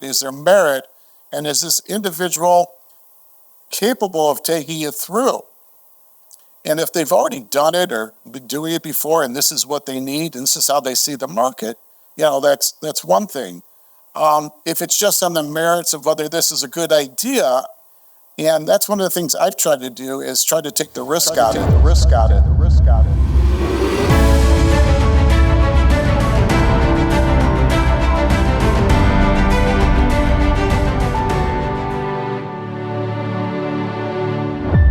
Is there merit? And is this individual capable of taking it through? And if they've already done it or been doing it before, and this is what they need, and this is how they see the market, that's one thing. If it's just on the merits of whether this is a good idea, and that's one of the things I've tried to do is try to take the risk out of it.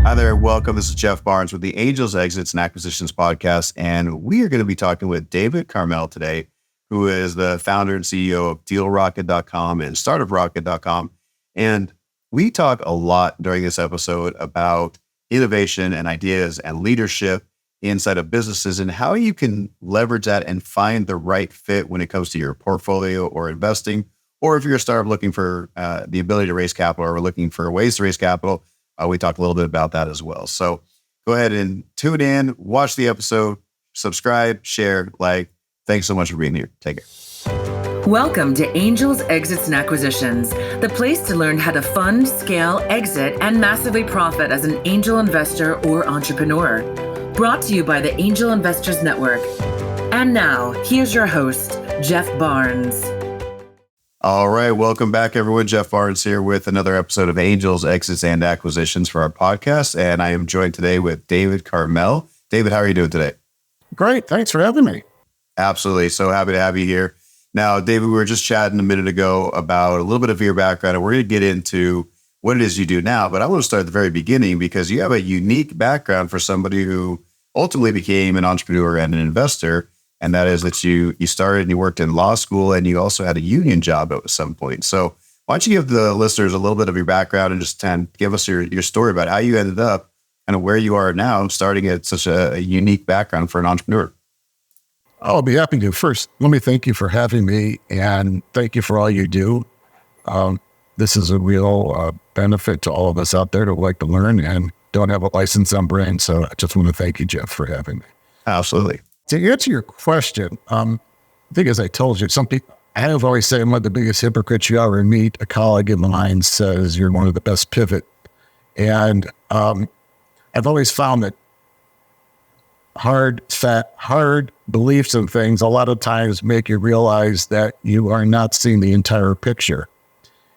Hi there, welcome. This is Jeff Barnes with the Angels, Exits, and Acquisitions podcast, and we are going to be talking with David Carmell today, who is the founder and CEO of DealRocket.com and StartupRocket.com. And we talk a lot during this episode about innovation and ideas and leadership inside of businesses and how you can leverage that and find the right fit when it comes to your portfolio or investing, or if you're a startup looking for the ability to raise capital or looking for ways to raise capital. We talked a little bit about that as well. So go ahead and tune in, watch the episode, subscribe, share, like. Thanks so much for being here. Take care. Welcome to Angels, Exits, and Acquisitions, the place to learn how to fund, scale, exit, and massively profit as an angel investor or entrepreneur. Brought to you by the Angel Investors Network. And now, here's your host, Jeff Barnes. All right. Welcome back, everyone. Jeff Barnes here with another episode of Angels, Exits, and Acquisitions for our podcast. And I am joined today with David Carmell. David, how are you doing today? Great. Thanks for having me. Absolutely. So happy to have you here. Now, David, we were just chatting a minute ago about a little bit of your background, and we're going to get into what it is you do now. But I want to start at the very beginning because you have a unique background for somebody who ultimately became an entrepreneur and an investor. And that is that you started and you worked in law school and you also had a union job at some point. So why don't you give the listeners a little bit of your background and just give us your story about how you ended up and where you are now, starting at such a unique background for an entrepreneur. I'll be happy to. First, let me thank you for having me and thank you for all you do. This is a real benefit to all of us out there to like to learn and don't have a license on brain. So I just want to thank you, Jeff, for having me. Absolutely. To answer your question, I think as I told you, I have always said I'm one of the biggest hypocrites you ever meet. A colleague of mine says you're one of the best pivot. And I've always found that hard beliefs and things a lot of times make you realize that you are not seeing the entire picture.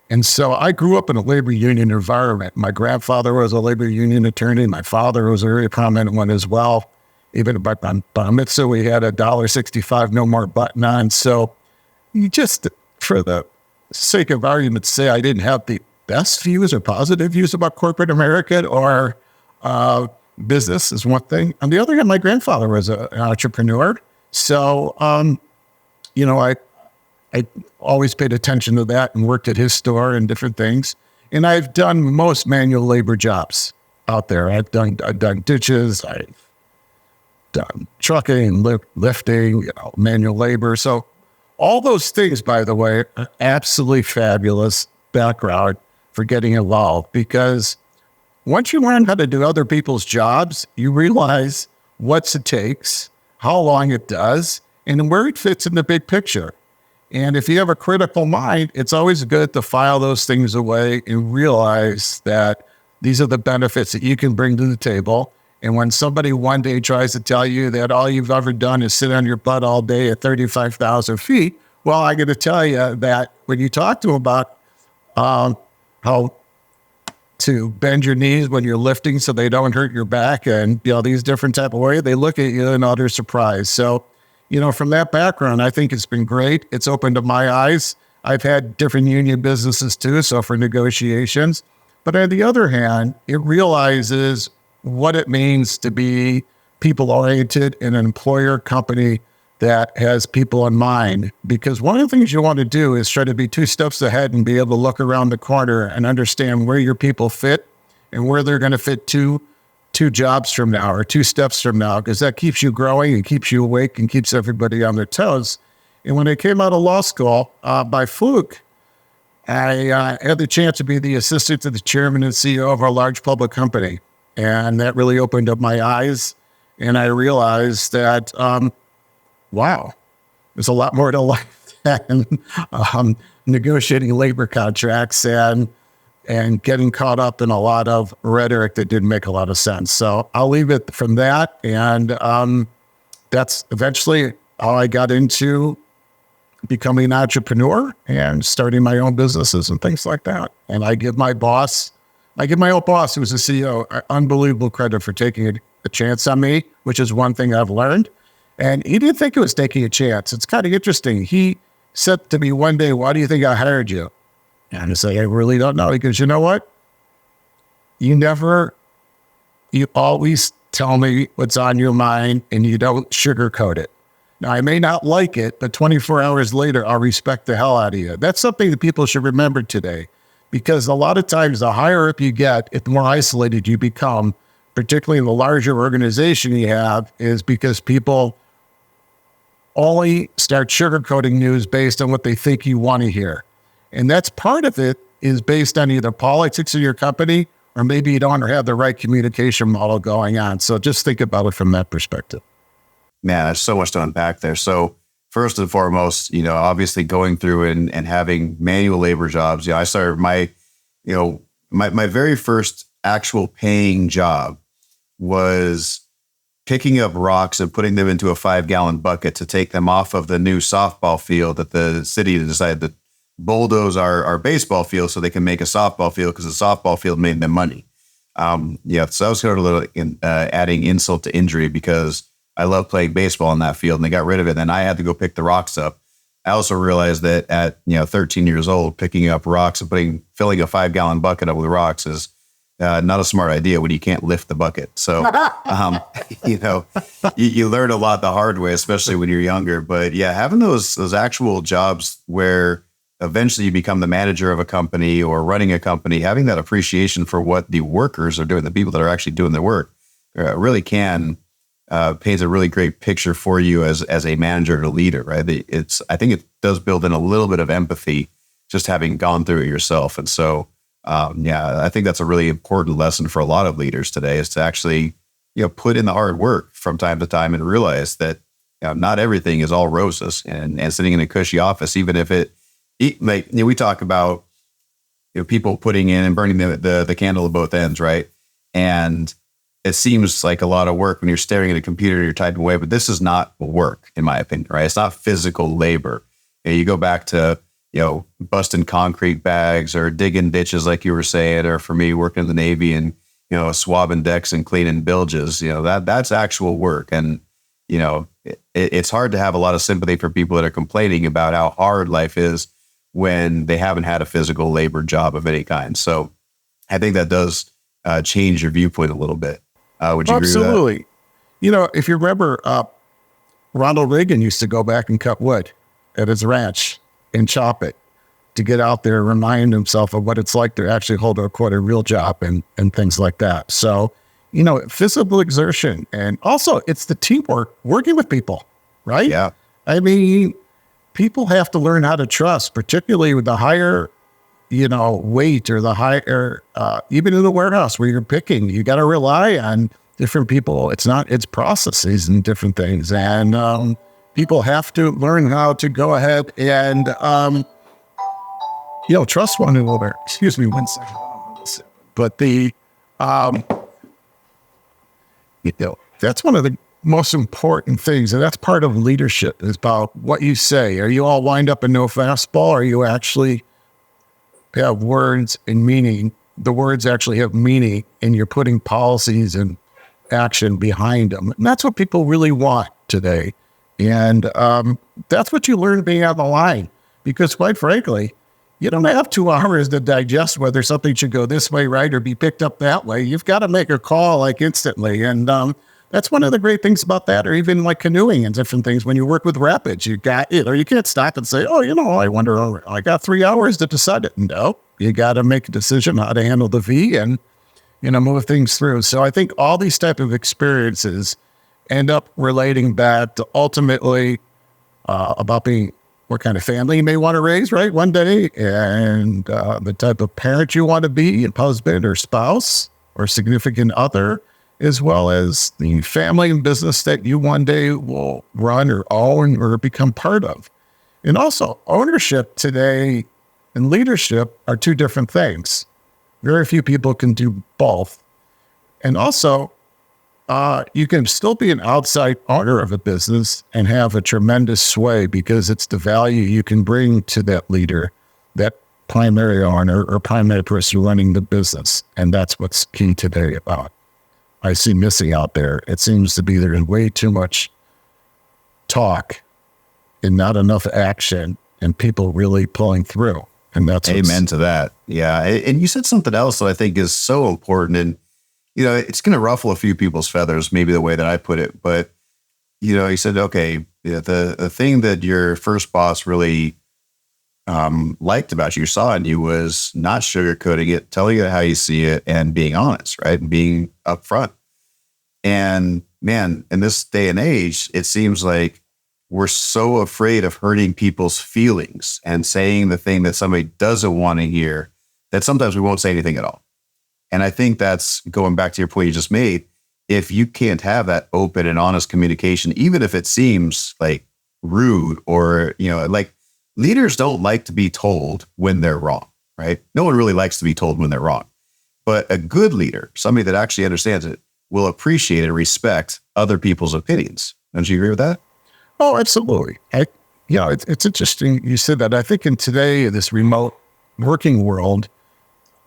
And so I grew up in a labor union environment. My grandfather was a labor union attorney. My father was a very prominent one as well. Even about bar mitzvah, we had $1.65 no more button on. So you just, for the sake of argument, say I didn't have the best views or positive views about corporate America or business is one thing. On the other hand, my grandfather was an entrepreneur. So, I always paid attention to that and worked at his store and different things. And I've done most manual labor jobs out there. I've done ditches, I've done trucking, lifting, manual labor. So all those things, by the way, are absolutely fabulous background for getting involved, because once you learn how to do other people's jobs, you realize what it takes, how long it does, and where it fits in the big picture. And if you have a critical mind, it's always good to file those things away and realize that these are the benefits that you can bring to the table. And when somebody one day tries to tell you that all you've ever done is sit on your butt all day at 35,000 feet, well, I got to tell you that when you talk to them about how to bend your knees when you're lifting so they don't hurt your back and these different type of ways, they look at you in utter surprise. So, from that background, I think it's been great. It's opened up my eyes. I've had different union businesses too, so for negotiations. But on the other hand, it realizes what it means to be people-oriented in an employer company that has people in mind. Because one of the things you want to do is try to be two steps ahead and be able to look around the corner and understand where your people fit and where they're going to fit two jobs from now or 2 steps from now, because that keeps you growing and keeps you awake and keeps everybody on their toes. And when I came out of law school, by fluke, I had the chance to be the assistant to the chairman and CEO of a large public company. And that really opened up my eyes. And I realized that, wow, there's a lot more to life than negotiating labor contracts and getting caught up in a lot of rhetoric that didn't make a lot of sense. So I'll leave it from that. And that's eventually how I got into becoming an entrepreneur and starting my own businesses and things like that. And I give my old boss, who was the CEO, unbelievable credit for taking a chance on me, which is one thing I've learned. And he didn't think it was taking a chance. It's kind of interesting. He said to me one day, "Why do you think I hired you?" And I say, "I really don't know." He goes, "You know what? You always tell me what's on your mind and you don't sugarcoat it. Now, I may not like it, but 24 hours later, I'll respect the hell out of you." That's something that people should remember today, because a lot of times the higher up you get, the more isolated you become, particularly in the larger organization you have, is because people only start sugarcoating news based on what they think you want to hear. And that's part of it is based on either politics of your company, or maybe you don't have the right communication model going on. So just think about it from that perspective. Man, there's so much to unpack there. So first and foremost, obviously going through and having manual labor jobs. I started my very first actual paying job was picking up rocks and putting them into a 5-gallon bucket to take them off of the new softball field that the city decided to bulldoze our baseball field so they can make a softball field, because the softball field made them money. So I was sort of adding insult to injury, because I love playing baseball in that field, and they got rid of it. And I had to go pick the rocks up. I also realized that at 13 years old, picking up rocks and filling a 5-gallon bucket up with rocks is not a smart idea when you can't lift the bucket. So, you learn a lot the hard way, especially when you're younger. But yeah, having those actual jobs where eventually you become the manager of a company or running a company, having that appreciation for what the workers are doing, the people that are actually doing the work, really can paint a really great picture for you as a manager and a leader, right? I think it does build in a little bit of empathy, just having gone through it yourself. And so, I think that's a really important lesson for a lot of leaders today, is to actually, put in the hard work from time to time and realize that not everything is all roses and sitting in a cushy office, even if we talk about people putting in and burning the candle at both ends, right? And it seems like a lot of work when you're staring at a computer, you're typing away, but this is not work, in my opinion, right? It's not physical labor. You go back to, busting concrete bags or digging ditches, like you were saying, or for me, working in the Navy and, swabbing decks and cleaning bilges, that's actual work. And, it's hard to have a lot of sympathy for people that are complaining about how hard life is when they haven't had a physical labor job of any kind. So I think that does change your viewpoint a little bit. Would you agree with that? Absolutely. If you remember, Ronald Reagan used to go back and cut wood at his ranch and chop it to get out there and remind himself of what it's like to actually hold a real job and things like that. So, physical exertion, and also it's the teamwork, working with people, right? Yeah. I mean, people have to learn how to trust, particularly with the higher, weight, or the higher, even in the warehouse where you're picking, you got to rely on different people. It's processes and different things. And, people have to learn how to go ahead and, trust one another. Excuse me 1 second. But that's one of the most important things. And that's part of leadership, is about what you say. Are you all wind up in no fastball? Or are you actually have words and meaning? The words actually have meaning, and you're putting policies and action behind them. And that's what people really want today. And that's what you learn being on the line, because quite frankly, you don't have 2 hours to digest whether something should go this way, right, or be picked up that way. You've got to make a call like instantly. And that's one of the great things about that, or even like canoeing and different things. When you work with rapids, you can't stop and say, I wonder, I got 3 hours to decide it. No, you got to make a decision how to handle the V and, move things through. So I think all these type of experiences end up relating back to ultimately about being what kind of family you may want to raise, right, one day, and the type of parent you want to be, a husband or spouse or significant other, as well as the family and business that you one day will run or own or become part of. And also, ownership today and leadership are two different things. Very few people can do both. And also, you can still be an outside owner of a business and have a tremendous sway because it's the value you can bring to that leader, that primary owner or primary person running the business. And that's what's key today about I see missing out there. It seems to be there's way too much talk and not enough action and people really pulling through. And that's amen to that. Yeah. And you said something else that I think is so important. And, it's going to ruffle a few people's feathers, maybe the way that I put it. But, you said, okay, the thing that your first boss really liked about you, saw in you, was not sugarcoating it, telling you how you see it, and being honest, right? And being upfront. And man, in this day and age, it seems like we're so afraid of hurting people's feelings and saying the thing that somebody doesn't want to hear that sometimes we won't say anything at all. And I think that's going back to your point you just made. If you can't have that open and honest communication, even if it seems like rude or, like, leaders don't like to be told when they're wrong, right? No one really likes to be told when they're wrong. But a good leader, somebody that actually understands it, will appreciate and respect other people's opinions. Don't you agree with that? Oh, absolutely. It's interesting you said that. I think in today, this remote working world,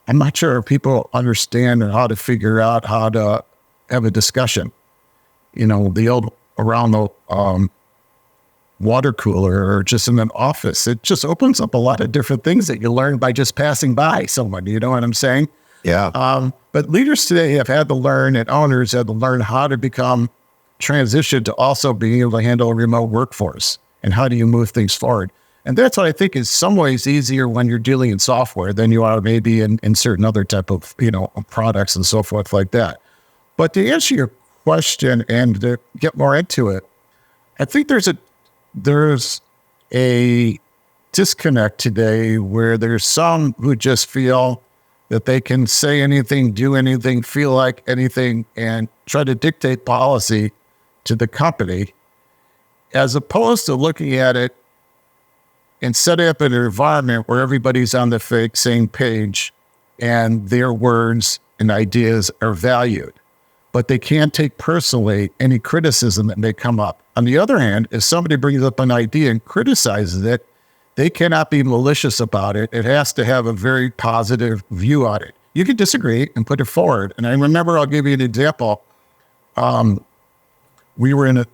I'm not sure if people understand how to figure out how to have a discussion. The old around the water cooler or just in an office, it just opens up a lot of different things that you learn by just passing by someone. You know what I'm saying? Yeah. But leaders today have had to learn, and owners have to learn how to transition to also being able to handle a remote workforce and how do you move things forward. And that's what I think is some ways easier when you're dealing in software than you are maybe in certain other type of, products and so forth like that. But to answer your question and to get more into it, I think there's a disconnect today where there's some who just feel that they can say anything, do anything, feel like anything, and try to dictate policy to the company, as opposed to looking at it and setting up an environment where everybody's on the same page and their words and ideas are valued. But they can't take personally any criticism that may come up. On the other hand, if somebody brings up an idea and criticizes it, they cannot be malicious about it. It has to have a very positive view on it. You can disagree and put it forward. And I remember, I'll give you an example. We were in a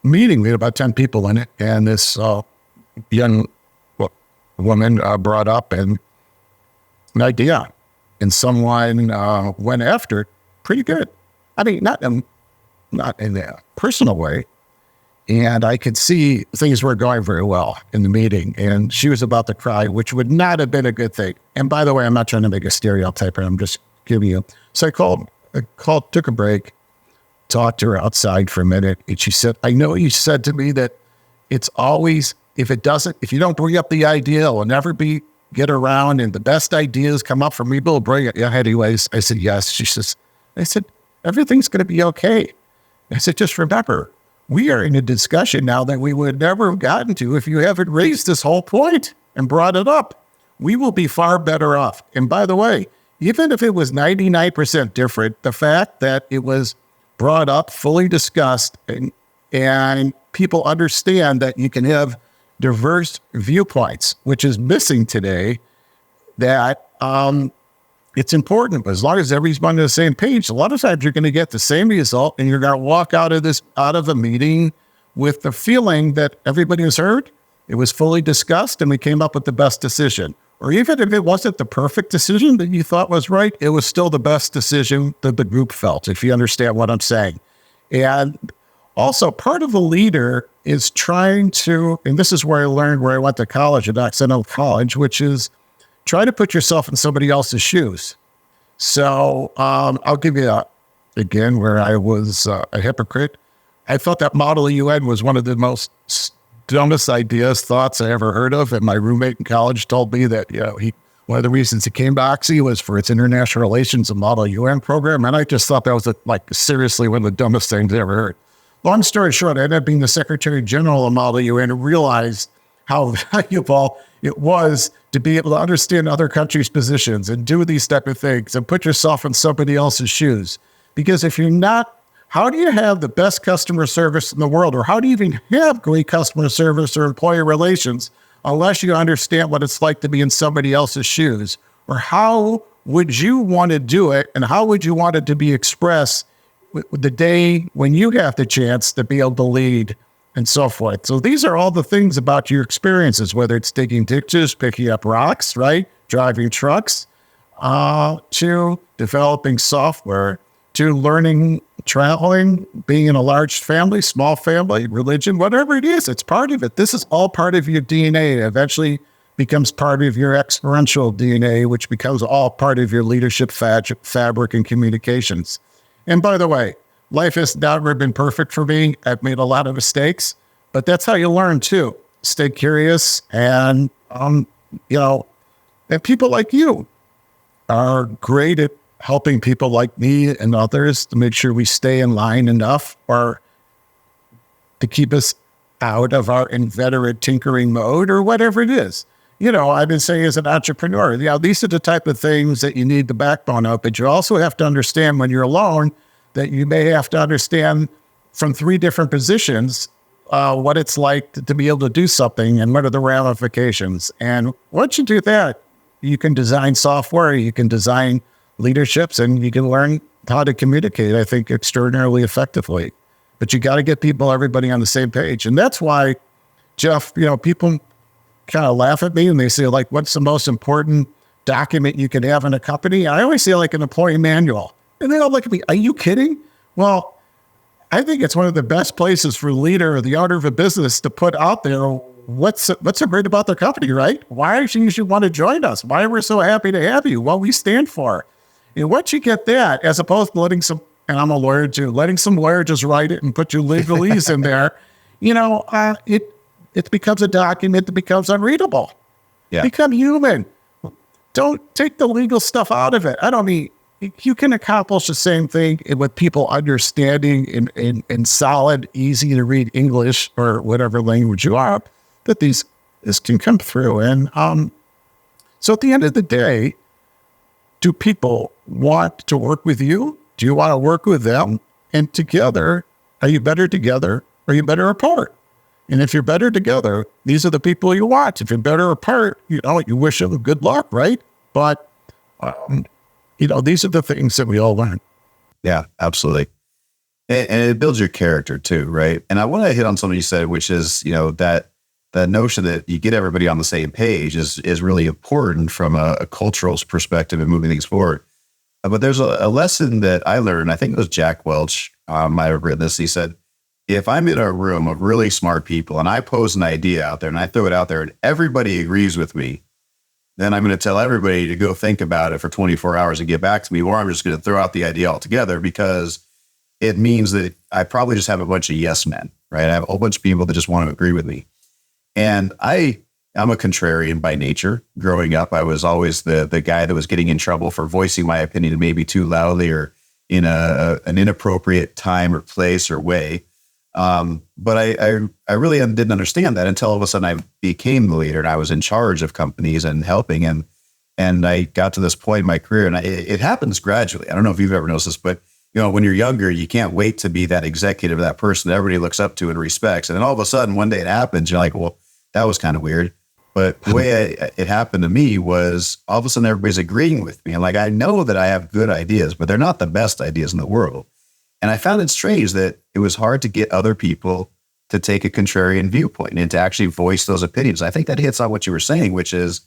meeting, we had about 10 people in it, and this young woman brought up an idea, and someone went after it pretty good. I mean, not in a personal way. And I could see things were going very well in the meeting, and she was about to cry, which would not have been a good thing. And by the way, I'm not trying to make a stereotype, I'm just giving you. So I called, took a break, talked to her outside for a minute, and she said, "I know you said to me that it's always, if you don't bring up the idea, it'll never get around, and the best ideas come up from people, bring it." Yeah, anyways, I said, yes. I said, "Everything's going to be okay." I said, "Just remember, we are in a discussion now that we would never have gotten to if you haven't raised this whole point and brought it up. We will be far better off. And by the way, even if it was 99% different, the fact that it was brought up, fully discussed, and people understand that you can have diverse viewpoints, which is missing today, that it's important. But as long as everybody's on the same page, a lot of times you're going to get the same result, and you're going to walk out of a meeting with the feeling that everybody was heard, it was fully discussed, and we came up with the best decision. Or even if it wasn't the perfect decision that you thought was right, it was still the best decision that the group felt, if you understand what I'm saying. And also, part of a leader is trying to, and this is where I learned where I went to college at Occidental College, which is try to put yourself in somebody else's shoes. So I'll give you again, where I was a hypocrite. I thought that Model UN was one of the most dumbest ideas, thoughts I ever heard of. And my roommate in college told me that, one of the reasons he came to Oxy was for its international relations and Model UN program. And I just thought that was seriously one of the dumbest things I ever heard. Long story short, I ended up being the Secretary General of Model UN and realized how valuable it was to be able to understand other countries' positions and do these type of things and put yourself in somebody else's shoes. Because if you're not, how do you have the best customer service in the world? Or how do you even have great customer service or employee relations unless you understand what it's like to be in somebody else's shoes? Or how would you want to do it? And how would you want it to be expressed with the day when you have the chance to be able to lead and so forth? So these are all the things about your experiences, whether it's digging ditches, picking up rocks, right? Driving trucks, to developing software, to learning, traveling, being in a large family, small family, religion, whatever it is, it's part of it. This is all part of your DNA. It eventually becomes part of your experiential DNA, which becomes all part of your leadership fabric and communications. And by the way, life has never been perfect for me. I've made a lot of mistakes, but that's how you learn too. Stay curious, and and people like you are great at helping people like me and others to make sure we stay in line enough, or to keep us out of our inveterate tinkering mode, or whatever it is. I've been saying as an entrepreneur, these are the type of things that you need the backbone of, but you also have to understand when you're alone that you may have to understand from 3 different positions what it's like to be able to do something and what are the ramifications. And once you do that, you can design software, you can design leaderships, and you can learn how to communicate, I think, extraordinarily But you got to get everybody on the same page. And that's why, Jeff, people kind of laugh at me and they say, like, what's the most important document you can have in a company? I always say, like, an employee manual. And they all look at me, are you kidding? Well, I think it's one of the best places for a leader or the owner of a business to put out there what's so great about their company, right? Why should you want to join us? Why are we so happy to have you? What we stand for. And once you get that, as opposed to letting some, and I'm a lawyer too, letting some lawyer just write it and put your legalese in there, it becomes a document that becomes unreadable. Yeah. Become human. Don't take the legal stuff out of it. I don't mean, you can accomplish the same thing with people understanding in solid, easy to read English or whatever language you are, that this can come through. And so at the end of the day, do people want to work with you? Do you want to work with them? And together, are you better together or are you better apart? And if you're better together, these are the people you want. If you're better apart, you wish them good luck, right? But, these are the things that we all learn. Yeah, absolutely. And it builds your character too, right? And I want to hit on something you said, which is, that notion that you get everybody on the same page is really important from a cultural perspective and moving things forward. But there's a lesson that I learned. I think it was Jack Welch might have written this. He said, if I'm in a room of really smart people and I pose an idea out there and I throw it out there and everybody agrees with me, then I'm going to tell everybody to go think about it for 24 hours and get back to me, or I'm just going to throw out the idea altogether, because it means that I probably just have a bunch of yes men, right? I have a whole bunch of people that just want to agree with me. And I'm a contrarian by nature. Growing up, I was always the guy that was getting in trouble for voicing my opinion maybe too loudly or in an inappropriate time or place or way. But I really didn't understand that until all of a sudden I became the leader and I was in charge of companies and helping. And I got to this point in my career, and it happens gradually. I don't know if you've ever noticed this, but when you're younger, you can't wait to be that executive, that person that everybody looks up to and respects. And then all of a sudden, one day it happens. You're like, well, that was kind of weird. But the way it happened to me was all of a sudden everybody's agreeing with me. And like, I know that I have good ideas, but they're not the best ideas in the world. And I found it strange that it was hard to get other people to take a contrarian viewpoint and to actually voice those opinions. I think that hits on what you were saying, which is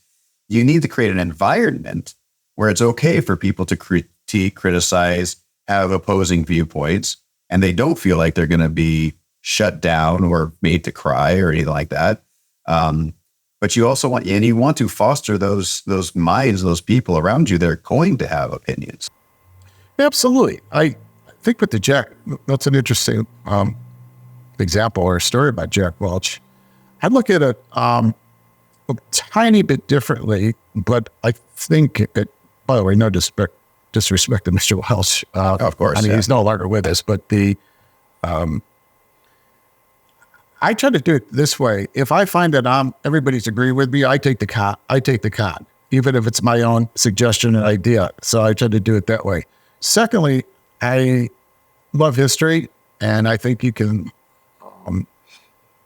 you need to create an environment where it's okay for people to critique, criticize, have opposing viewpoints, and they don't feel like they're going to be shut down or made to cry or anything like that. But you also want to foster those minds, those people around you that are going to have opinions. Absolutely. I think with the Jack, that's an interesting example or story about Jack Welch. I look at it a tiny bit differently, but I think it, by the way, no disrespect to Mr. Welch. Of course. I mean, he's no longer with us, but I try to do it this way. If I find that everybody's agreeing with me, I take the con, even if it's my own suggestion and idea. So I try to do it that way. Secondly, I love history, and I think you can.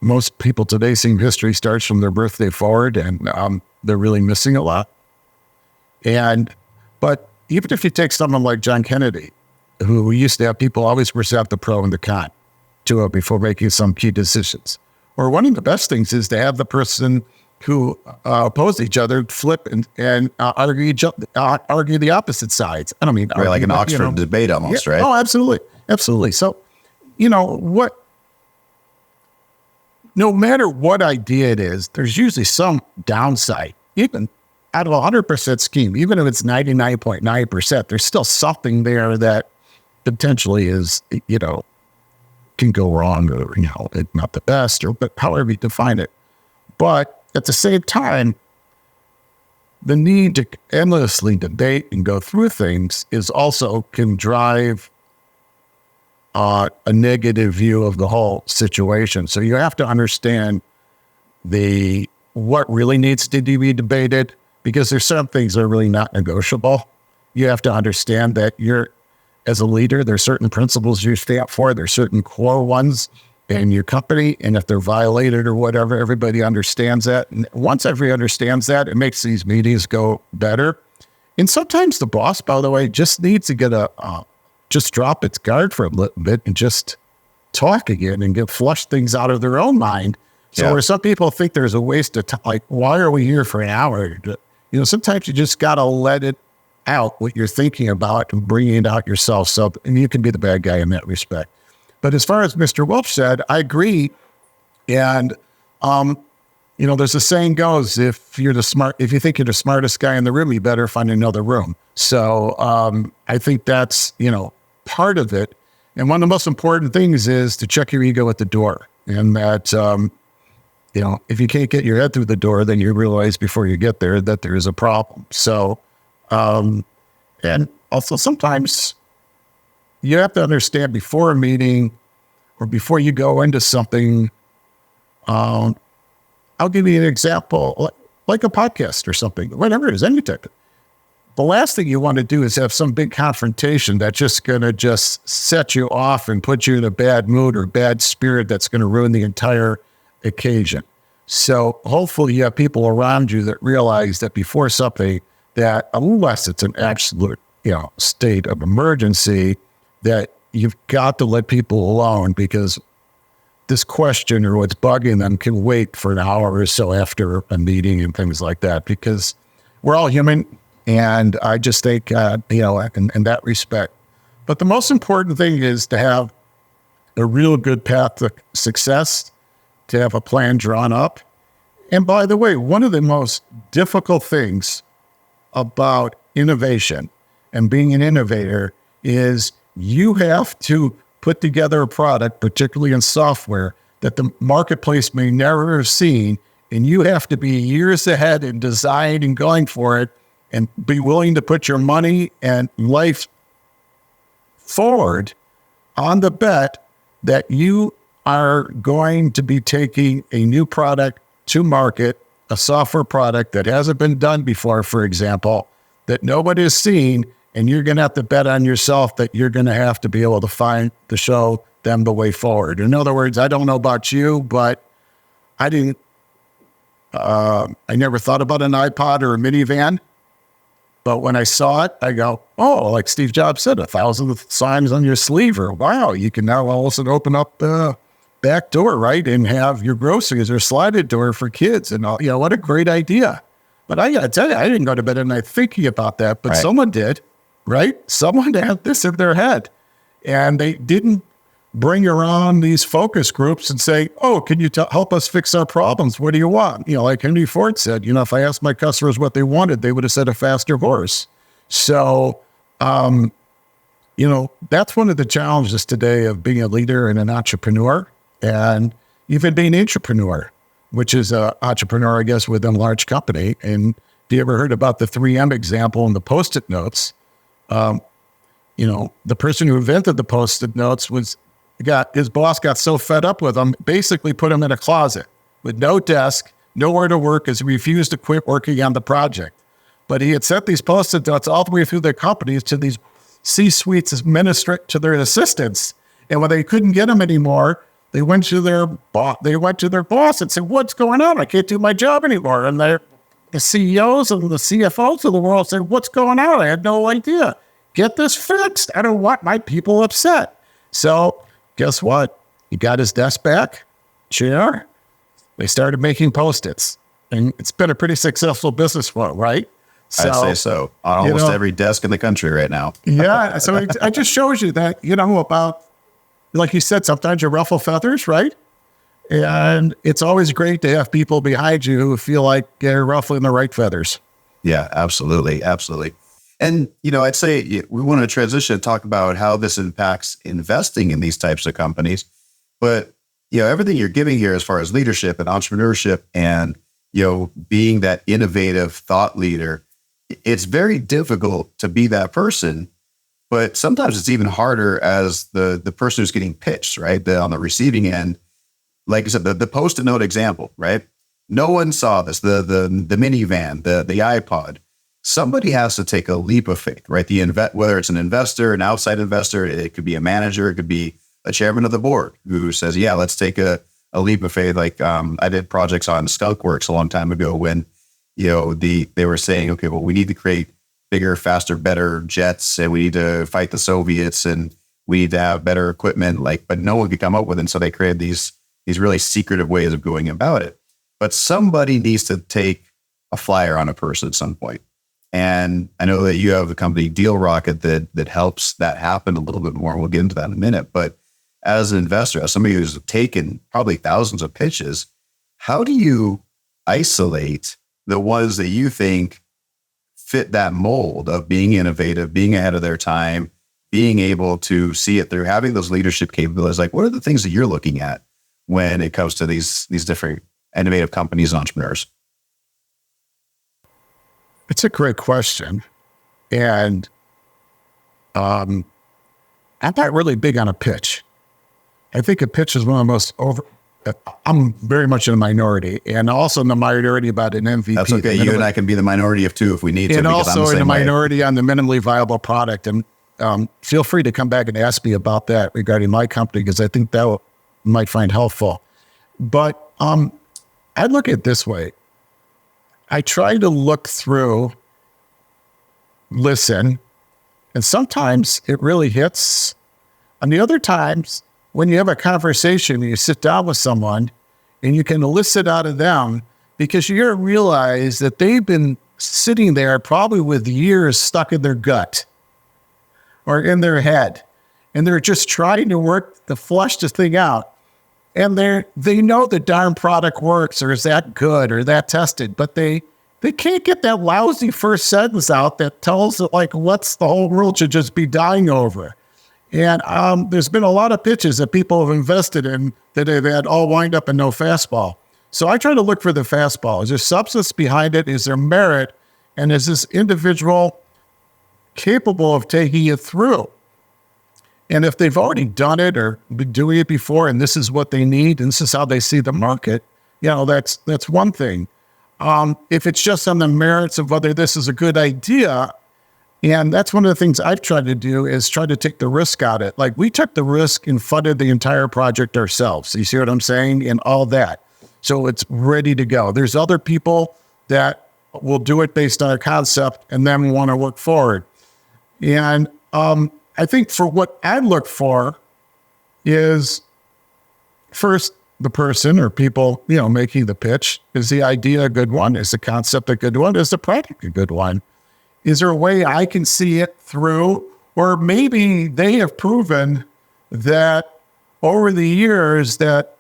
Most people today think history starts from their birthday forward, and they're really missing a lot. But even if you take someone like John Kennedy, who used to have people always present the pro and the con to it before making some key decisions. Or one of the best things is to have the person who oppose each other flip and argue the opposite sides. I don't mean argue, like an Oxford debate almost, right? Oh, absolutely. So, no matter what idea it is, there's usually some downside. Even out of a 100% scheme, even if it's 99.9%, there's still something there that potentially is, can go wrong, or, it's not the best, but however you define it. But at the same time, the need to endlessly debate and go through things can drive a negative view of the whole situation. So you have to understand what really needs to be debated, because there's some things that are really not negotiable. You have to understand that as a leader, there's certain principles you stand for. There's certain core ones in your company, and if they're violated or whatever, everybody understands that. And once everybody understands that, it makes these meetings go better. And sometimes the boss, by the way, just needs to get just drop its guard for a little bit and just talk again and flush things out of their own mind. So where some people think there's a waste of time, like, why are we here for an hour? Sometimes you just got to let it out, what you're thinking about, and bringing it out yourself. So, and you can be the bad guy in that respect. But as far as Mr. Wolf said, I agree. And, there's a saying goes, if you think you're the smartest guy in the room, you better find another room. So I think that's, part of it. And one of the most important things is to check your ego at the door. And that, if you can't get your head through the door, then you realize before you get there that there is a problem. So, and also sometimes you have to understand before a meeting or before you go into something, I'll give you an example, like a podcast or something, whatever it is, any type of. The last thing you want to do is have some big confrontation that's just going to just set you off and put you in a bad mood or bad spirit that's going to ruin the entire occasion. So hopefully you have people around you that realize that before something, that unless it's an absolute, state of emergency, that you've got to let people alone, because this question or what's bugging them can wait for an hour or so after a meeting and things like that, because we're all human. And I just think, in that respect. But the most important thing is to have a real good path to success, to have a plan drawn up. And by the way, one of the most difficult things about innovation and being an innovator is you have to put together a product, particularly in software, that the marketplace may never have seen. And you have to be years ahead in design and going for it, and be willing to put your money and life forward on the bet that you are going to be taking a new product to market, a software product that hasn't been done before, for example, that nobody has seen, and you're going to have to bet on yourself that you're going to have to be able to show them the way forward. In other words, I don't know about you, but I never thought about an iPod or a minivan. But when I saw it, I go, oh, like Steve Jobs said, 1,000 signs on your sleeve, or wow, you can now all of a sudden open up the back door, right, and have your groceries or sliding door for kids. And all, what a great idea. But I got to tell you, I didn't go to bed at night thinking about that, but someone did, right? Someone had this in their head. And they didn't bring around these focus groups and say, oh, can you help us fix our problems? What do you want? Like Henry Ford said, if I asked my customers what they wanted, they would have said a faster horse. So, that's one of the challenges today of being a leader and an entrepreneur, and even being an intrapreneur, which is an entrepreneur, I guess, within a large company. And if you ever heard about the 3M example in the Post-it notes, the person who invented the Post-it notes was his boss got so fed up with him, basically put him in a closet with no desk, nowhere to work, as he refused to quit working on the project. But he had sent these Post-it notes all the way through their companies to these C-suites, to their assistants. And when they couldn't get him anymore, they went to their boss and said, "What's going on? I can't do my job anymore." And the CEOs and the CFOs of the world said, "What's going on? I had no idea. Get this fixed. I don't want my people upset." So guess what? He got his desk back, chair. They started making Post-its. And it's been a pretty successful business for them, right? So, I'd say so. On almost every desk in the country right now. Yeah. So it just shows you that, about, like you said, sometimes you ruffle feathers, right? And it's always great to have people behind you who feel like they're ruffling the right feathers. Yeah, absolutely. Absolutely. And, I'd say we want to transition and talk about how this impacts investing in these types of companies. But, everything you're giving here as far as leadership and entrepreneurship and, being that innovative thought leader, it's very difficult to be that person. But sometimes it's even harder as the person who's getting pitched, right? On the receiving end, like I said, the Post-it note example, right? No one saw this, the minivan, the iPod. Somebody has to take a leap of faith, right? Whether it's an investor, an outside investor, it could be a manager, it could be a chairman of the board who says, "Yeah, let's take a leap of faith." Like I did projects on Skunkworks a long time ago when, they were saying, "Okay, well, we need to create bigger, faster, better jets, and we need to fight the Soviets, and we need to have better equipment." But no one could come up with it, and so they created these really secretive ways of going about it. But somebody needs to take a flyer on a person at some point. And I know that you have the company Deal Rocket that helps that happen a little bit more. We'll get into that in a minute. But as an investor, as somebody who's taken probably thousands of pitches, how do you isolate the ones that you think fit that mold of being innovative, being ahead of their time, being able to see it through, having those leadership capabilities? What are the things that you're looking at when it comes to these different innovative companies and entrepreneurs? It's a great question. And I'm not really big on a pitch. I think a pitch is one of the most I'm very much in a minority, and also in the minority about an MVP. That's okay. You and I can be the minority of two if we need to. And also in a minority on the minimally viable product. And feel free to come back and ask me about that regarding my company, because I think that you might find helpful. But I look at it this way. I try to look through, listen, and sometimes it really hits. And the other times, when you have a conversation, you sit down with someone and you can elicit out of them, because you're going to realize that they've been sitting there probably with years stuck in their gut or in their head. And they're just trying to flush this thing out. And they know the darn product works, or is that good or that tested, but they can't get that lousy first sentence out that tells it what's the whole world should just be dying over. And there's been a lot of pitches that people have invested in that they've had all wind up and no fastball. So I try to look for the fastball. Is there substance behind it? Is there merit? And is this individual capable of taking it through? And if they've already done it or been doing it before, and this is what they need, and this is how they see the market, that's one thing. If it's just on the merits of whether this is a good idea, and that's one of the things I've tried to do, is try to take the risk out of it. We took the risk and funded the entire project ourselves. You see what I'm saying? And all that. So it's ready to go. There's other people that will do it based on a concept and then want to work forward. And I think for what I look for is, first, the person or people, making the pitch. Is the idea a good one? Is the concept a good one? Is the product a good one? Is there a way I can see it through? Or maybe they have proven that over the years that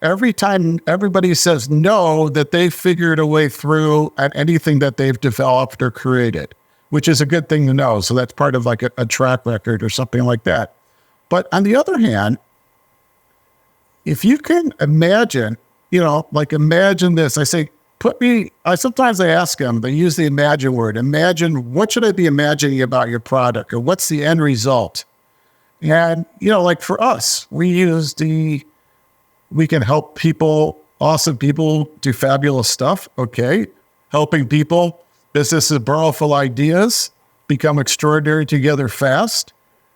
every time everybody says no, that they've figured a way through at anything that they've developed or created, which is a good thing to know. So that's part of a track record or something like that. But on the other hand, if you can imagine, imagine this. I say, sometimes I ask them, they use the imagine word. Imagine, what should I be imagining about your product, or what's the end result? And, like for us, we can help people, awesome people do fabulous stuff. Okay. Helping people, businesses borrow full ideas, become extraordinary together fast.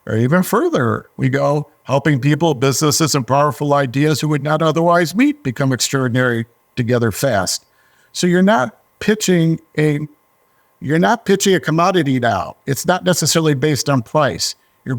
Or even further, we go helping people, businesses, and powerful ideas who would not otherwise meet become extraordinary together fast. So you're not pitching a commodity now. It's not necessarily based on price. You're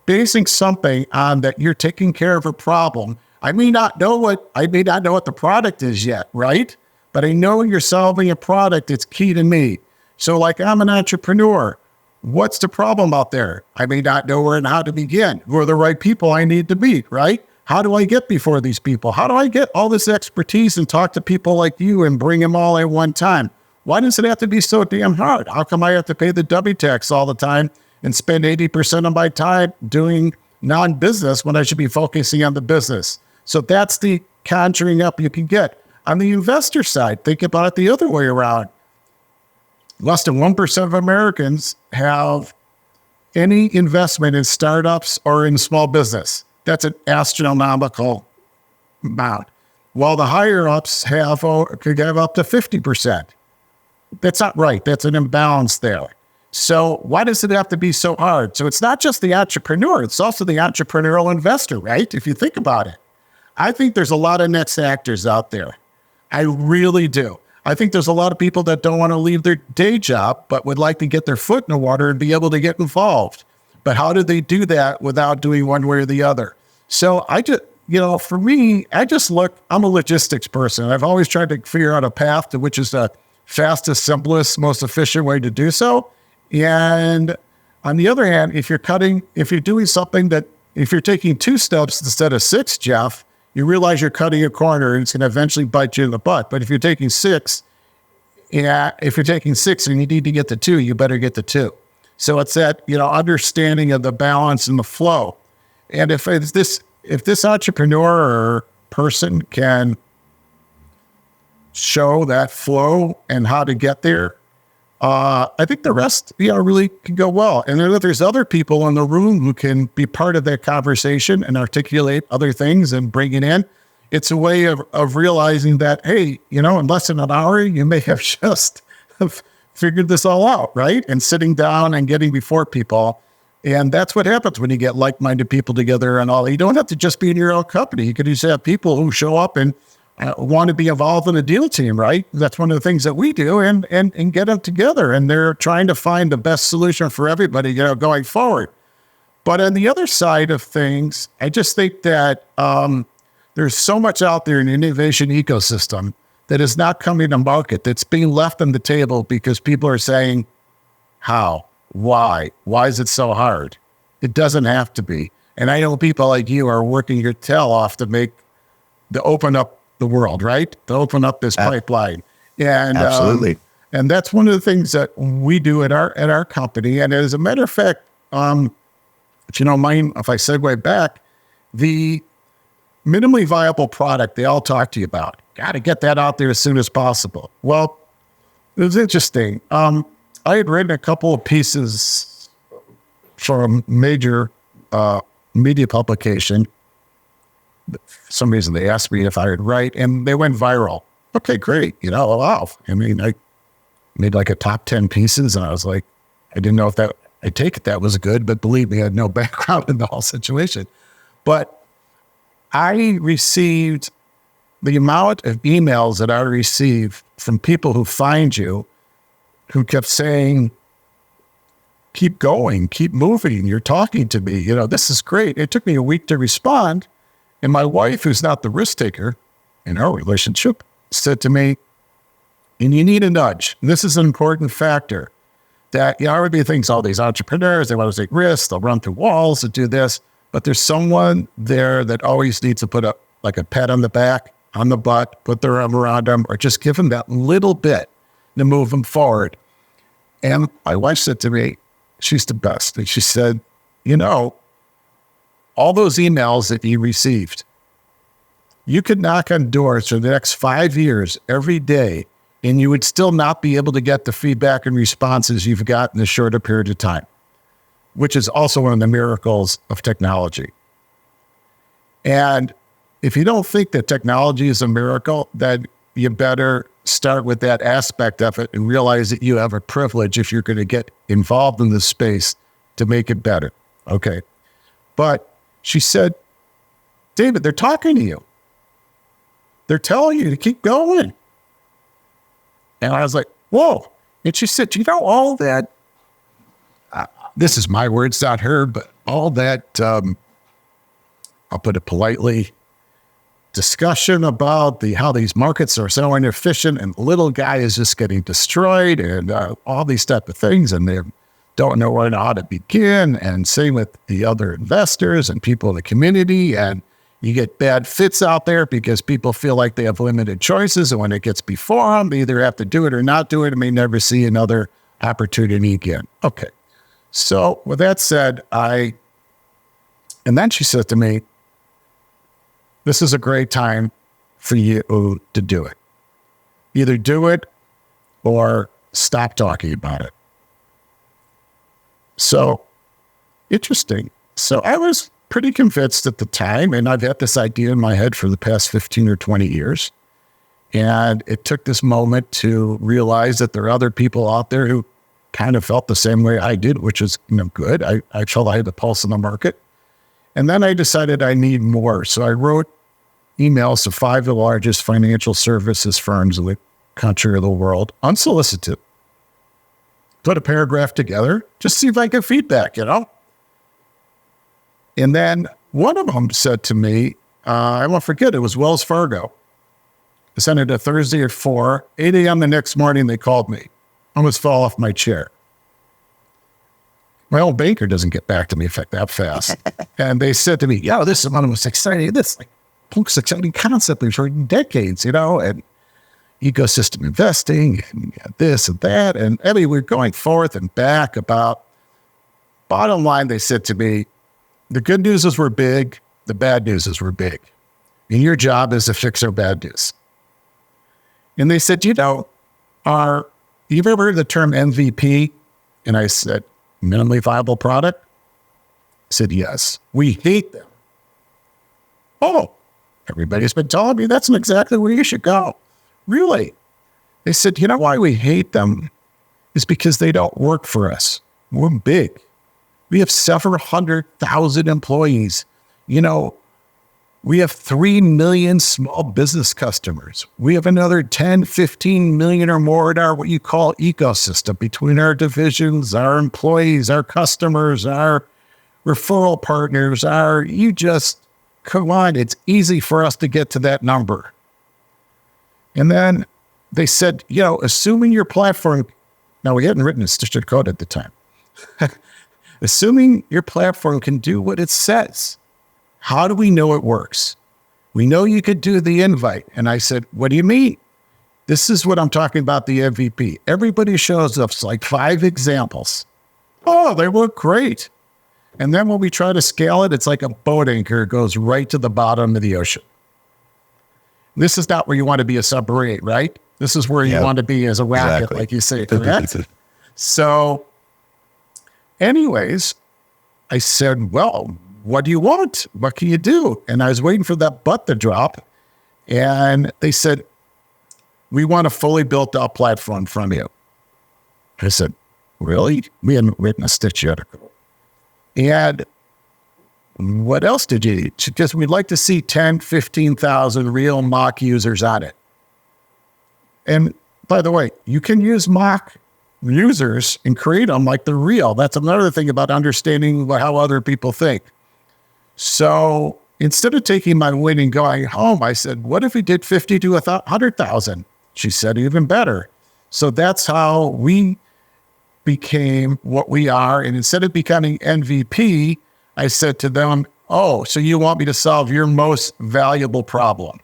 basing something on that you're taking care of a problem. I may not know what the product is yet, right? But I know you're solving a product. It's key to me. So like I'm an entrepreneur. What's the problem out there? I may not know where and how to begin. Who are the right people I need to meet, right? How do I get before these people? How do I get all this expertise and talk to people like you and bring them all at one time? Why does it have to be so damn hard? How come I have to pay the W tax all the time and spend 80% of my time doing non-business when I should be focusing on the business? So that's the conjuring up you can get. On the investor side, think about it the other way around. Less than 1% of Americans have any investment in startups or in small business. That's an astronomical amount. While the higher ups could have up to 50%. That's not right. That's an imbalance there. So why does it have to be so hard? So it's not just the entrepreneur, it's also the entrepreneurial investor, right? If you think about it. I think there's a lot of next actors out there. I really do. I think there's a lot of people that don't want to leave their day job, but would like to get their foot in the water and be able to get involved. But how do they do that without doing one way or the other? So for me, I'm a logistics person. I've always tried to figure out a path to which is the fastest, simplest, most efficient way to do so. And on the other hand, if you're doing something if you're taking 2 steps instead of 6, Jeff, you realize you're cutting a corner and it's going to eventually bite you in the butt. But if you're taking 6, and you need to get to 2, you better get to 2. So it's that, understanding of the balance and the flow. And if this entrepreneur or person can show that flow and how to get there, I think the rest, really can go well. And then if there's other people in the room who can be part of that conversation and articulate other things and bring it in, it's a way of realizing that, hey, in less than an hour, you may have just figured this all out, right? And sitting down and getting before people. And that's what happens when you get like-minded people together and all. You don't have to just be in your own company. You could just have people who show up and want to be involved in a deal team, right? That's one of the things that we do and get them together. And they're trying to find the best solution for everybody, going forward. But on the other side of things, I just think that there's so much out there in the innovation ecosystem that is not coming to market, that's being left on the table because people are saying, how? Why? Why is it so hard? It doesn't have to be. And I know people like you are working your tail off to open up the world, right? To open up this pipeline. And absolutely. And that's one of the things that we do at our company. And as a matter of fact, if you don't mind, if I segue back, the minimally viable product they all talk to you about, got to get that out there as soon as possible. Well, it was interesting. I had written a couple of pieces for a major media publication. For some reason they asked me if I would write, and they went viral. Okay, great. Wow. I mean, I made like a top 10 pieces, and I was like, I didn't know if I take it that was good, but believe me, I had no background in the whole situation. But I received the amount of emails that I received from people who find you, who kept saying, keep going, keep moving. You're talking to me. This is great. It took me a week to respond. And my wife, who's not the risk taker in our relationship, said to me, and you need a nudge. This is an important factor that, everybody thinks all these entrepreneurs, they want to take risks, they'll run through walls and do this, but there's someone there that always needs to put a pat on the back, on the butt, put their arm around them, or just give them that little bit to move them forward. And my wife said to me, she's the best. And she said, all those emails that you received, you could knock on doors for the next 5 years every day, and you would still not be able to get the feedback and responses you've got in a shorter period of time. which is also one of the miracles of technology. And if you don't think that technology is a miracle, then you better start with that aspect of it and realize that you have a privilege if you're going to get involved in this space to make it better. Okay. But she said, David, they're talking to you. They're telling you to keep going. And I was like, whoa. And she said, you know, all that, this is my words, not her, but all that, I'll put it politely, discussion about how these markets are so inefficient and the little guy is just getting destroyed and all these type of things, and they don't know how to begin, and same with the other investors and people in the community, and you get bad fits out there because people feel like they have limited choices, and when it gets before them, they either have to do it or not do it and may never see another opportunity again. Okay. So with that said, and then she said to me, this is a great time for you to do it. Either do it or stop talking about it. So, interesting. So I was pretty convinced at the time, and I've had this idea in my head for the past 15 or 20 years. And it took this moment to realize that there are other people out there who kind of felt the same way I did, which is good. I felt I had the pulse of the market. And then I decided I need more. So I wrote emails to 5 of the largest financial services firms in the country or the world, unsolicited. Put a paragraph together, just see if I get feedback, And then one of them said to me, I won't forget, it was Wells Fargo. I sent it a Thursday at 4, 8 a.m. the next morning, they called me. I almost fell off my chair. My old banker doesn't get back to me that fast. And they said to me, this is one of the most exciting, most exciting concept we've heard in decades, and ecosystem investing and this and that. And we're going forth and back about, bottom line, they said to me, the good news is we're big, the bad news is we're big. And your job is to fix our bad news. And they said, you've ever heard the term MVP? And I said, minimally viable product? I said, yes. We hate them. Oh, everybody's been telling me that's exactly where you should go. Really? They said, you know why we hate them? Is because they don't work for us. We're big. We have several 100,000 employees. We have 3 million small business customers. We have another 10, 15 million or more in our what you call ecosystem between our divisions, our employees, our customers, our referral partners, come on, it's easy for us to get to that number. And then they said, assuming your platform, now we hadn't written a stitched code at the time, assuming your platform can do what it says, how do we know it works? We know you could do the invite. And I said, what do you mean? This is what I'm talking about, the MVP. Everybody shows us like 5 examples. Oh, they look great. And then when we try to scale it, it's like a boat anchor goes right to the bottom of the ocean. This is not where you want to be a submarine, right? This is where you want to be as a rocket, like you say, correct? So anyways, I said, well, what do you want? What can you do? And I was waiting for that butt to drop. And they said, we want a fully built out platform from you. I said, really? We hadn't written a stitch yet. And what else did you need? Because we'd like to see 10, 15,000 real mock users on it. And by the way, you can use mock users and create them like they're real. That's another thing about understanding how other people think. So instead of taking my win and going home, I said, what if we did 50 to 100,000? She said, even better. So that's how we became what we are. And instead of becoming MVP, I said to them, oh, so you want me to solve your most valuable problem?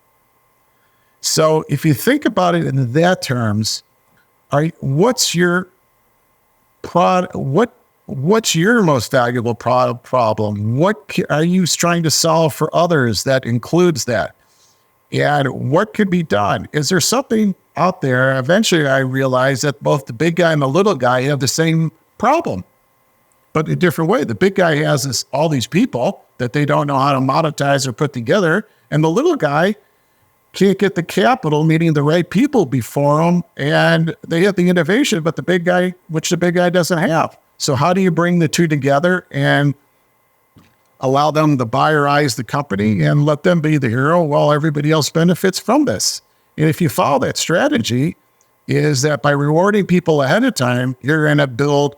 So if you think about it in that terms, what's your most valuable problem? What are you trying to solve for others that includes that? And what could be done? Is there something out there? Eventually I realized that both the big guy and the little guy have the same problem. but a different way. The big guy has all these people that they don't know how to monetize or put together. And the little guy can't get the capital, meaning the right people before them. And they have the innovation, but the big guy doesn't have. So how do you bring the two together and allow them to buyerize the company and let them be the hero while everybody else benefits from this? And if you follow that strategy, is that by rewarding people ahead of time, you're going to build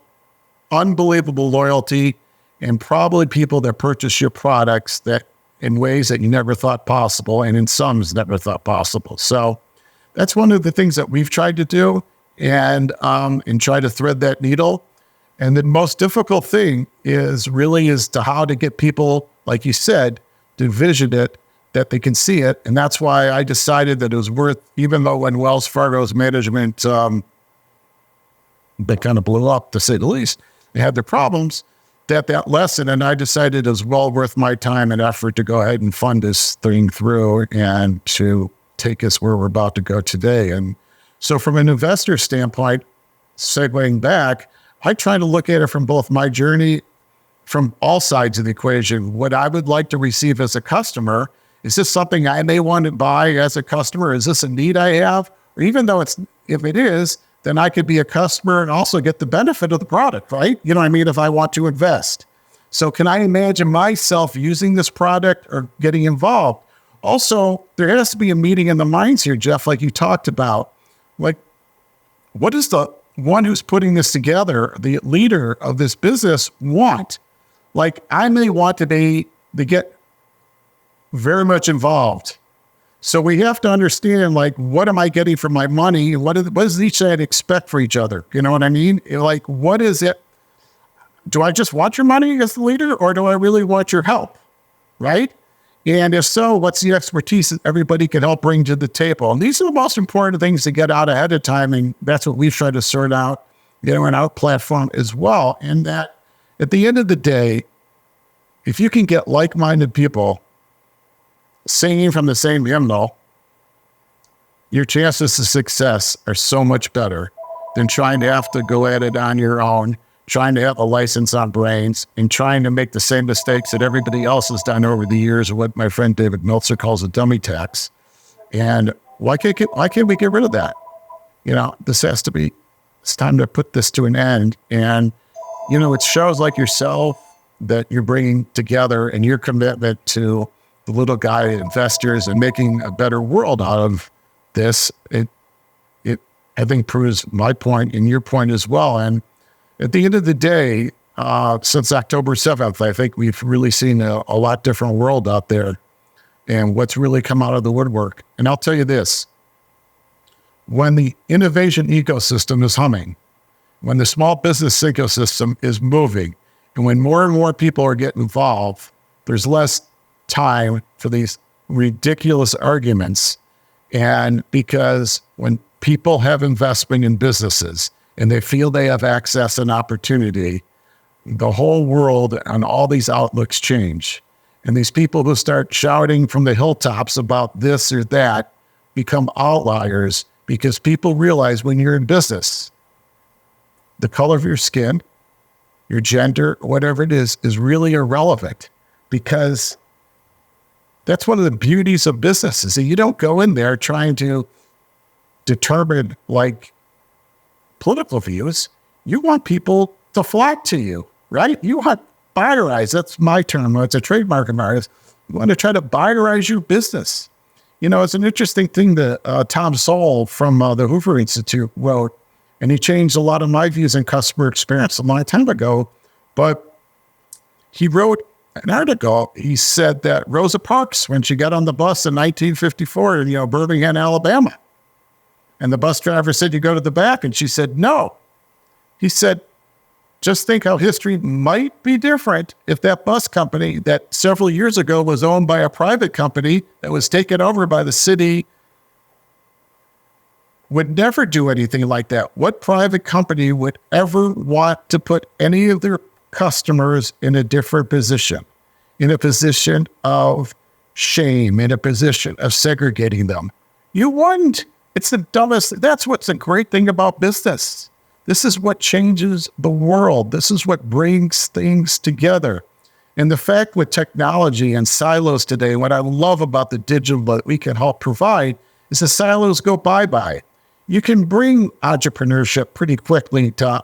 unbelievable loyalty and probably people that purchase your products that in ways that you never thought possible, and in some never thought possible. So that's one of the things that we've tried to do and try to thread that needle. And the most difficult thing is to how to get people, like you said, to vision it, that they can see it. And that's why I decided that it was worth, even though when Wells Fargo's management, they kind of blew up, to say the least, they had their problems, that lesson, and I decided it was well worth my time and effort to go ahead and fund this thing through and to take us where we're about to go today. And so from an investor standpoint, segueing back, I try to look at it from both my journey, from all sides of the equation. What I would like to receive as a customer, is this something I may want to buy as a customer? Is this a need I have? Or even though if it is, then I could be a customer and also get the benefit of the product, right? You know what I mean? If I want to invest. So can I imagine myself using this product or getting involved? Also, there has to be a meeting in the minds here, Jeff, like you talked about. Like, what does the one who's putting this together, the leader of this business, want? Like, I may want to get very much involved. So we have to understand, like, what am I getting for my money? What does each side expect for each other? You know what I mean? Like, what is it? Do I just want your money as the leader, or do I really want your help? Right? And if so, what's the expertise that everybody can help bring to the table? And these are the most important things to get out ahead of time. And that's what we've tried to sort out, in our platform as well. And that at the end of the day, if you can get like-minded people singing from the same hymnal, your chances of success are so much better than trying to have to go at it on your own, trying to have a license on brains, and trying to make the same mistakes that everybody else has done over the years, or what my friend David Meltzer calls a dummy tax. And why can't we get rid of that? It's time to put this to an end. And, it shows like yourself that you're bringing together, and your commitment to the little guy investors and making a better world out of this, it I think proves my point and your point as well. And at the end of the day, since October 7th, I think we've really seen a lot different world out there, and what's really come out of the woodwork. And I'll tell you this, when the innovation ecosystem is humming, when the small business ecosystem is moving, and when more and more people are getting involved, there's less time for these ridiculous arguments. And because when people have investment in businesses and they feel they have access and opportunity, the whole world and all these outlooks change. And these people who start shouting from the hilltops about this or that become outliers, because people realize when you're in business, the color of your skin, your gender, whatever it is really irrelevant, because that's one of the beauties of business, is that you don't go in there trying to determine like political views. You want people to flock to you, right? You want buyerize. That's my term. It's a trademark of ours. You want to try to buyerize your business. It's an interesting thing that Tom Sowell from the Hoover Institute wrote, and he changed a lot of my views on customer experience a long time ago. But he wrote an article. He said that Rosa Parks, when she got on the bus in 1954 in Birmingham, Alabama, and the bus driver said, "You go to the back," and she said, "No." He said, "Just think how history might be different if that bus company that several years ago was owned by a private company that was taken over by the city would never do anything like that. What private company would ever want to put any of their customers in a different position, in a position of shame, in a position of segregating them? You wouldn't. It's the dumbest. That's what's a great thing about business. This is what changes the world. This is what brings things together. And the fact with technology and silos today, what I love about the digital that we can help provide is the silos go bye-bye. You can bring entrepreneurship pretty quickly to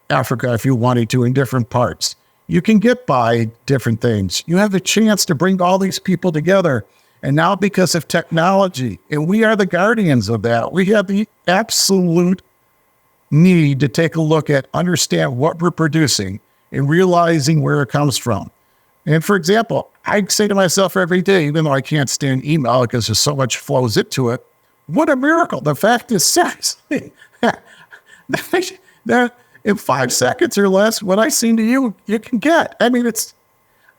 Africa if you wanted to in different parts. You can get by different things. You have a chance to bring all these people together. And now because of technology, and we are the guardians of that, we have the absolute need to take a look at, understand what we're producing and realizing where it comes from. And for example, I say to myself every day, even though I can't stand email because there's so much flows into it, what a miracle. The fact is, seriously, that in 5 seconds or less, what I send to you, you can get. I mean,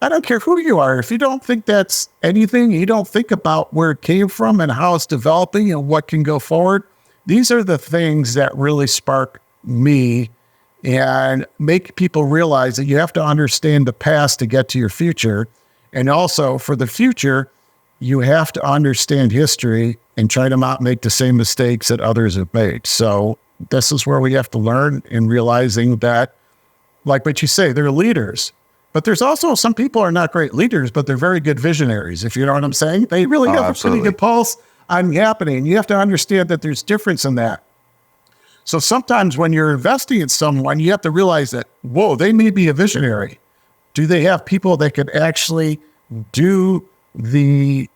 I don't care who you are. If you don't think that's anything, you don't think about where it came from and how it's developing and what can go forward. These are the things that really spark me and make people realize that you have to understand the past to get to your future. And also for the future, you have to understand history and try to not make the same mistakes that others have made. So this is where we have to learn in realizing that, like what you say, they're leaders. But there's also some people are not great leaders, but they're very good visionaries, if you know what I'm saying. They really have a pretty good pulse on happening. You have to understand that there's difference in that. So sometimes when you're investing in someone, you have to realize that, whoa, they may be a visionary. Do they have people that could actually do the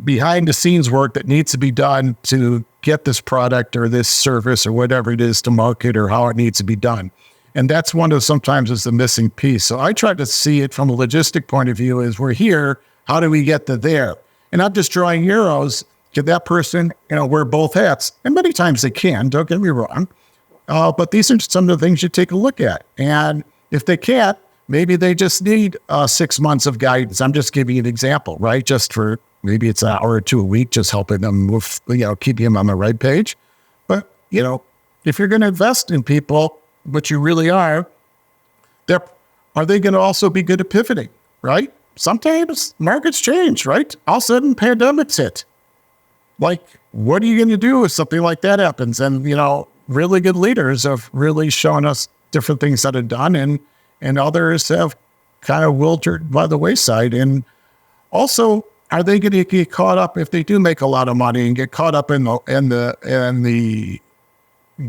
behind the scenes work that needs to be done to get this product or this service or whatever it is to market or how it needs to be done? And that's one of sometimes is the missing piece. So I try to see it from a logistic point of view is we're here, how do we get to there? And I'm just drawing arrows. Can that person, wear both hats? And many times they can, don't get me wrong. But these are some of the things you take a look at. And if they can't, maybe they just need 6 months of guidance. I'm just giving you an example, right? Just for maybe it's an hour or two a week, just helping them with, keeping them on the right page. But, if you're going to invest in people, which you really are they going to also be good at pivoting, right? Sometimes markets change, right? All of a sudden pandemics hit. Like, what are you going to do if something like that happens? And, really good leaders have really shown us different things that are done and others have kind of wilted by the wayside. And also, are they going to get caught up if they do make a lot of money and get caught up in the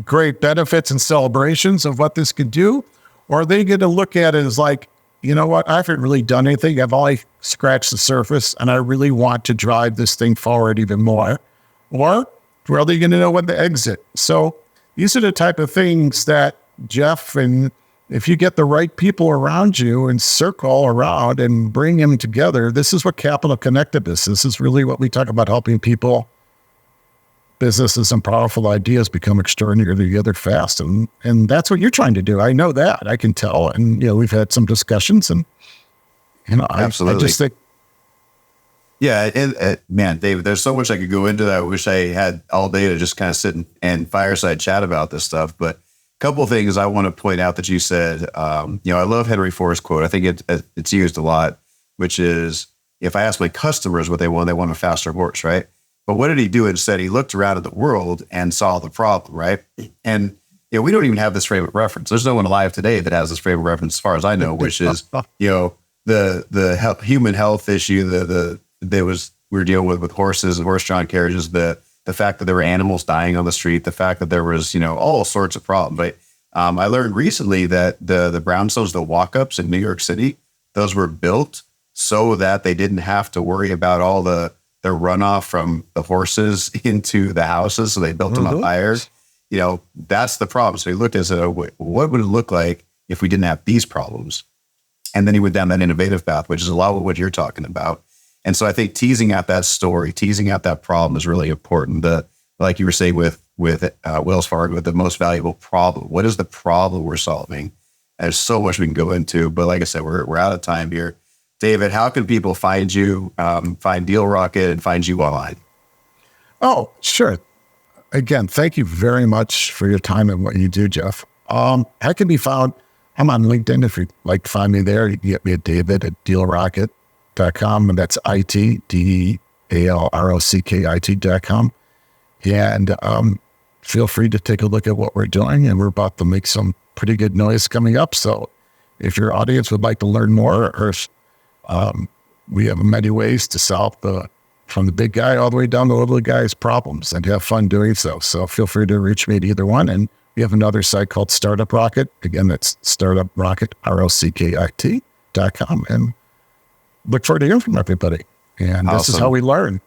great benefits and celebrations of what this could do? Or are they going to look at it as like, you know what, I haven't really done anything. I've only scratched the surface and I really want to drive this thing forward even more. Or are they going to know when to exit? So these are the type of things that, Jeff, and if you get the right people around you and circle around and bring them together, this is what Capital Connected is. This is really what we talk about, helping people, businesses, and powerful ideas become extraordinary together fast. And that's what you're trying to do. I know that. I can tell. And, we've had some discussions and, absolutely. I just think. Yeah. Man, David, there's so much I could go into that. I wish I had all day to just kind of sit and fireside chat about this stuff. But a couple of things I want to point out that you said, I love Henry Ford's quote. I think it's used a lot, which is, if I ask my customers what they want a faster horse, right? But what did he do instead? He looked around at the world and saw the problem, right? And we don't even have this frame of reference. There's no one alive today that has this frame of reference, as far as I know, which is the human health issue. We're dealing with horses and horse-drawn carriages. The fact that there were animals dying on the street. The fact that there was all sorts of problems. But I learned recently that the brownstones, the walk-ups in New York City, those were built so that they didn't have to worry about all the runoff from the horses into the houses. So they built them up higher. That's the problem. So he looked and said, what would it look like if we didn't have these problems? And then he went down that innovative path, which is a lot of what you're talking about. And so I think teasing out that story, teasing out that problem is really important. Like you were saying with Wells Fargo, the most valuable problem. What is the problem we're solving? There's so much we can go into, but like I said, we're out of time here. David, how can people find you, find Deal Rocket, and find you online? Oh, sure. Again, thank you very much for your time and what you do, Jeff. I can be found, I'm on LinkedIn. If you'd like to find me there, you can get me at david@dealrocket.com, and that's DEALROCKIT.com. And feel free to take a look at what we're doing. And we're about to make some pretty good noise coming up. So if your audience would like to learn more, or if we have many ways to solve from the big guy all the way down to the little guy's problems and have fun doing so. So feel free to reach me at either one. And we have another site called Startup Rocket. Again, that's startuprocket, ROCKIT.com. And look forward to hearing from everybody. And this is how we learn.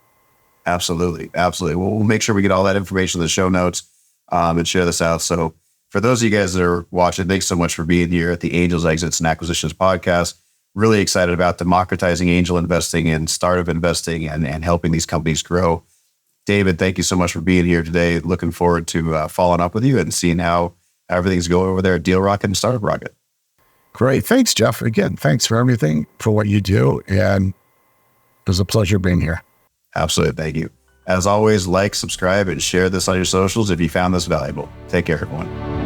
Absolutely. Absolutely. Well, we'll make sure we get all that information in the show notes and share this out. So for those of you guys that are watching, thanks so much for being here at the Angels, Exits, and Acquisitions podcast. Really excited about democratizing angel investing and startup investing and helping these companies grow. David, thank you so much for being here today. Looking forward to following up with you and seeing how everything's going over there at Deal Rocket and Startup Rocket. Great. Thanks, Jeff. Again, thanks for everything, for what you do. And it was a pleasure being here. Absolutely. Thank you. As always, like, subscribe, and share this on your socials if you found this valuable. Take care, everyone.